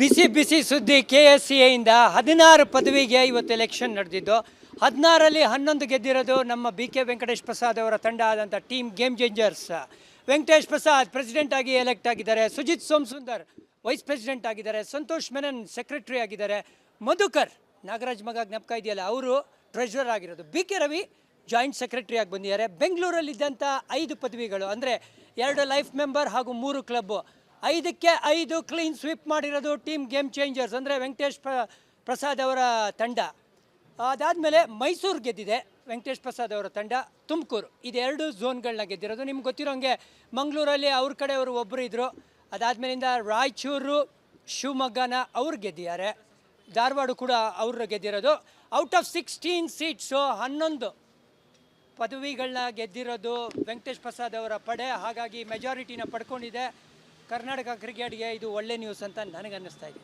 ಬಿಸಿ ಬಿಸಿ ಸುದ್ದಿ KSCA ಇಂದ 16 ಪದವಿಗೆ ಇವತ್ತು ಎಲೆಕ್ಷನ್ ನಡೆದಿದ್ದು 16ರಲ್ಲಿ 11 ಗೆದ್ದಿರೋದು ನಮ್ಮ BK ವೆಂಕಟೇಶ್ ಪ್ರಸಾದ್ ಅವರ ತಂಡ ಆದಂಥ team game changers. Venkatesh Prasad president ಆಗಿ ಎಲೆಕ್ಟ್ ಆಗಿದ್ದಾರೆ, ಸುಜಿತ್ ಸೋಮಸುಂದರ್ ವೈಸ್ ಪ್ರೆಸಿಡೆಂಟ್ ಆಗಿದ್ದಾರೆ, ಸಂತೋಷ್ ಮೆನನ್ ಸೆಕ್ರೆಟರಿ ಆಗಿದ್ದಾರೆ, ಮಧುಕರ್ ನಾಗರಾಜ್ ಮಗ ಜ್ಞಾಪಕ ಇದೆಯಲ್ಲ ಅವರು ಟ್ರೆಷರರ್ ಆಗಿರೋದು, BK ರವಿ ಜಾಯಿಂಟ್ ಸೆಕ್ರೆಟರಿ ಆಗಿ ಬಂದಿದ್ದಾರೆ. ಬೆಂಗಳೂರಲ್ಲಿದ್ದಂಥ 5 ಪದವಿಗಳು ಅಂದರೆ 2 ಲೈಫ್ ಮೆಂಬರ್ ಹಾಗೂ 3 ಕ್ಲಬ್ಬು, 5ಕ್ಕೆ 5 ಕ್ಲೀನ್ ಸ್ವೀಪ್ ಮಾಡಿರೋದು ಟೀಮ್ ಗೇಮ್ ಚೇಂಜರ್ಸ್ ಅಂದರೆ ವೆಂಕಟೇಶ್ ಪ್ರಸಾದ್ ಅವರ ತಂಡ. ಅದಾದಮೇಲೆ ಮೈಸೂರು ಗೆದ್ದಿದೆ ವೆಂಕಟೇಶ್ ಪ್ರಸಾದ್ ಅವರ ತಂಡ, ತುಮಕೂರು ಇದೆರಡು ಝೋನ್ಗಳನ್ನ ಗೆದ್ದಿರೋದು. ನಿಮ್ಗೆ ಗೊತ್ತಿರೋಂಗೆ ಮಂಗಳೂರಲ್ಲಿ ಅವ್ರ ಕಡೆಯವರು ಒಬ್ಬರು ಇದ್ದರು, ಅದಾದಮೇಲಿಂದ ರಾಯಚೂರು ಶಿವಮೊಗ್ಗನ ಅವ್ರು ಗೆದ್ದಿದ್ದಾರೆ, ಧಾರವಾಡ ಕೂಡ ಅವರು ಗೆದ್ದಿರೋದು. ಔಟ್ ಆಫ್ 16 ಸೀಟ್ಸು 11 ಪದವಿಗಳನ್ನ ಗೆದ್ದಿರೋದು ವೆಂಕಟೇಶ್ ಪ್ರಸಾದ್ ಅವರ ಪಡೆ. ಹಾಗಾಗಿ ಮೆಜಾರಿಟಿನ ಪಡ್ಕೊಂಡಿದೆ. ಕರ್ನಾಟಕ ಕ್ರಿಕೆಟ್ಗೆ ಇದು ಒಳ್ಳೆ ನ್ಯೂಸ್ ಅಂತ ನನಗನ್ನಿಸ್ತಾ ಇದೆ.